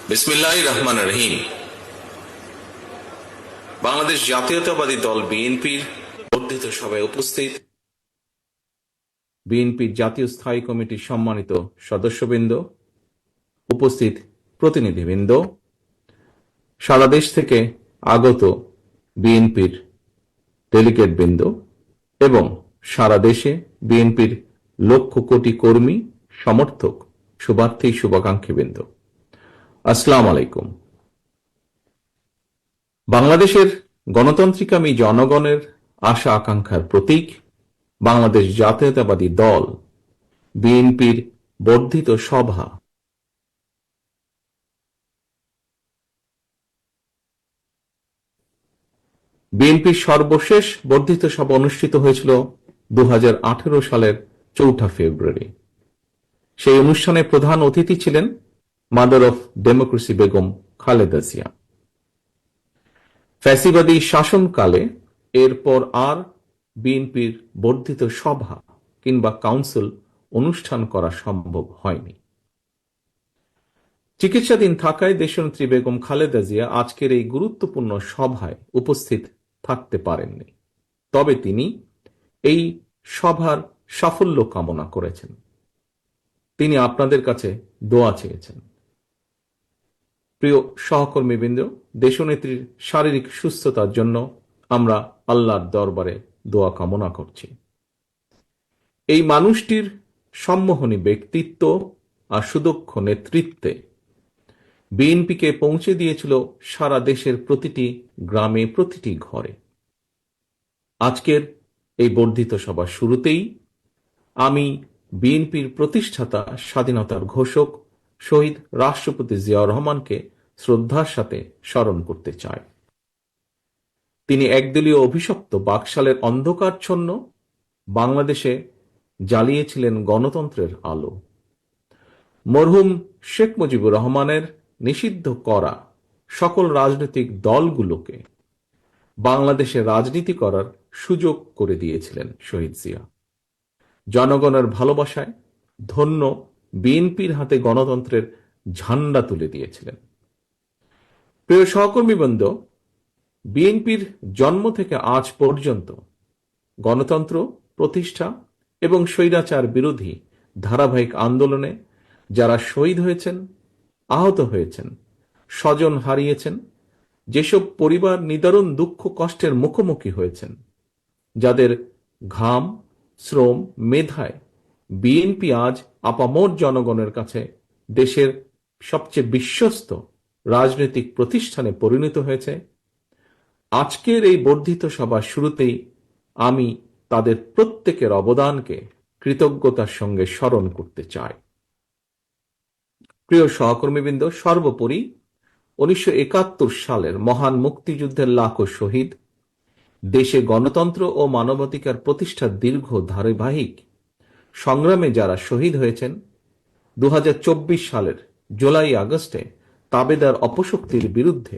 বিসমিল্লাহির রহমানির রহিম। বাংলাদেশ জাতীয়তাবাদী দল বিএনপির বর্ধিত সভায় উপস্থিত বিএনপির জাতীয় স্থায়ী কমিটির সম্মানিত সদস্যবৃন্দ, উপস্থিত প্রতিনিধিবৃন্দ, সারা দেশ থেকে আগত বিএনপির ডেলিগেটবৃন্দ এবং সারা দেশে বিএনপির লক্ষ কোটি কর্মী, সমর্থক, শুভার্থী, শুভাকাঙ্ক্ষীবৃন্দ, আসসালামু আলাইকুম। বাংলাদেশের গণতান্ত্রিকামী জনগণের আশা আকাঙ্ক্ষার প্রতীক বাংলাদেশ জাতীয়তাবাদী দল বিএনপির বর্ধিত সভা বিএনপির সর্বশেষ বর্ধিত সভা অনুষ্ঠিত হয়েছিল 2018 সালের 4 ফেব্রুয়ারি। সেই অনুষ্ঠানে প্রধান অতিথি ছিলেন mother of democracy Begum Khaleda Zia. ফ্যাসিবাদী শাসনকালে এরপর আর বিএনপির বর্ধিত সভা কিংবা কাউন্সিল অনুষ্ঠান করা সম্ভব হয়নি। চিকিৎসাধীন থাকায় দেশনেত্রী বেগম খালেদা জিয়া আজকের এই গুরুত্বপূর্ণ সভায় উপস্থিত থাকতে পারেননি। তবে তিনি এই সভার সাফল্য কামনা করেছেন। তিনি আপনাদের কাছে দোয়া চেয়েছেন। প্রিয় সহকর্মীবৃন্দ, দেশনেত্রীর শারীরিক সুস্থতার জন্য আমরা আল্লাহর দরবারে দোয়া কামনা করছি। এই মানুষটির সম্মোহনী ব্যক্তিত্ব আর সুদক্ষ নেতৃত্বে বিএনপিকে পৌঁছে দিয়েছিল সারা দেশের প্রতিটি গ্রামে, প্রতিটি ঘরে। আজকের এই বর্ধিত সভার শুরুতেই আমি বিএনপির প্রতিষ্ঠাতা, স্বাধীনতার ঘোষক শহীদ রাষ্ট্রপতি জিয়াউর রহমানকে শ্রদ্ধার সাথে স্মরণ করতে চাই। তিনি একদলীয় অভিশপ্ত বাকশালের অন্ধকারচ্ছন্ন বাংলাদেশে জ্বালিয়েছিলেন গণতন্ত্রের আলো। মরহুম শেখ মুজিবুর রহমানের নিষিদ্ধ করা সকল রাজনৈতিক দলগুলোকে বাংলাদেশে রাজনীতি করার সুযোগ করে দিয়েছিলেন শহীদ জিয়া। জনগণের ভালোবাসায় ধন্য বিএনপির হাতে গণতন্ত্রের ঝান্ডা তুলে দিয়েছিলেন। প্রিয় সহকর্মীবৃন্দ, বিএনপির জন্ম থেকে আজ পর্যন্ত গণতন্ত্র প্রতিষ্ঠা এবং স্বৈরাচার বিরোধী ধারাবাহিক আন্দোলনে যারা শহীদ হয়েছেন, আহত হয়েছেন, স্বজন হারিয়েছেন, যেসব পরিবার নিদারুণ দুঃখ কষ্টের মুখোমুখি হয়েছেন, যাদের ঘাম, শ্রম, মেধায় বিএনপি আজ আপামর জনগণের কাছে দেশের সবচেয়ে বিশ্বস্ত রাজনৈতিক প্রতিষ্ঠানে পরিণত হয়েছে, আজকের এই বর্ধিত সভার শুরুতেই আমি তাদের প্রত্যেকের অবদানকে কৃতজ্ঞতার সঙ্গে স্মরণ করতে চাই। প্রিয় সহকর্মীবৃন্দ, সর্বোপরি 1971 সালের মহান মুক্তিযুদ্ধের লাখো শহীদ, দেশে গণতন্ত্র ও মানবাধিকার প্রতিষ্ঠার দীর্ঘ ধারাবাহিক সংগ্রামে যারা শহীদ হয়েছেন, 2024 সালের জুলাই আগস্টে তাবেদার অপশক্তির বিরুদ্ধে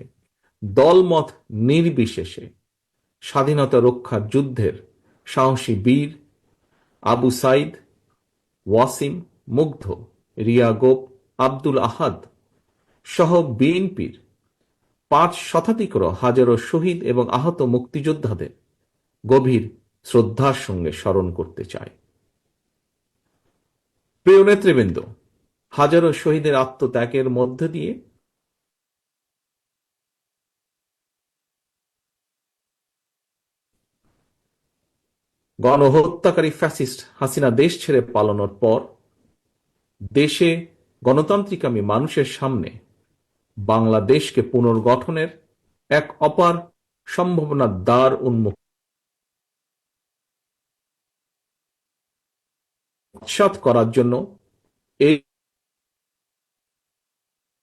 দলমত নির্বিশেষে স্বাধীনতা রক্ষার যুদ্ধের সাহসী বীর আবু সাইদ, ওয়াসিম, মুগ্ধ, রিয়া গোপ, আব্দুল আহাদ সহ বিএনপির 5 শতাধিক হাজারো শহীদ এবং আহত মুক্তিযোদ্ধাদের গভীর শ্রদ্ধার সঙ্গে স্মরণ করতে চাই। প্রিয় নেতৃবৃন্দ, হাজারো শহীদের আত্মত্যাগের মধ্য দিয়ে গণহত্যাকারী ফ্যাসিস্ট হাসিনা দেশ ছেড়ে পালানোর পর দেশে গণতান্ত্রিকামী মানুষের সামনে বাংলাদেশকে পুনর্গঠনের এক অপার সম্ভাবনার দ্বার উন্মুক্ত করার জন্য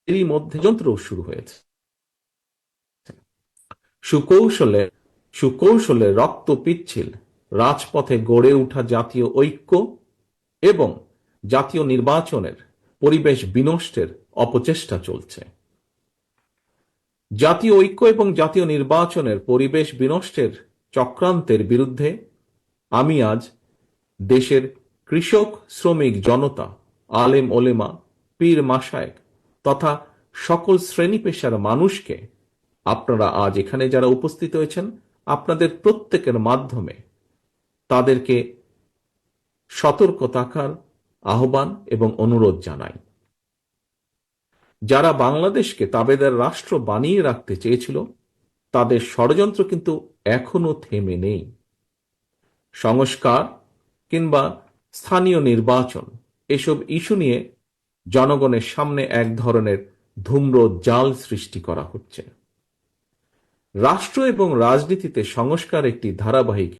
এরই মধ্যে যন্ত্র শুরু হয়েছে। সুকৌশলে রক্ত পিচ্ছিল রাজপথে গড়ে ওঠা জাতীয় ঐক্য এবং জাতীয় নির্বাচনের পরিবেশ বিনষ্টের অপচেষ্টা চলছে। জাতীয় ঐক্য এবং জাতীয় নির্বাচনের পরিবেশ বিনষ্টের চক্রান্তের বিরুদ্ধে আমি আজ দেশের কৃষক, শ্রমিক জনতা, আলেম ওলেমা, পীর মাশায়েখ তথা সকল শ্রেণী পেশার মানুষকে আপনারা আজ এখানে যারা উপস্থিত হয়েছেন আপনাদের প্রত্যেকের মাধ্যমে তাদেরকে সতর্ক থাকার আহ্বান এবং অনুরোধ জানাই। যারা বাংলাদেশকে তাবেদার রাষ্ট্র বানিয়ে রাখতে চেয়েছিল তাদের ষড়যন্ত্র কিন্তু এখনো থেমে নেই। সংস্কার কিংবা স্থানীয় নির্বাচন এসব ইস্যু নিয়ে জনগণের সামনে এক ধরনের ধূম্র জাল সৃষ্টি করা হচ্ছে। রাষ্ট্র এবং রাজনীতিতে সংস্কার একটি ধারাবাহিক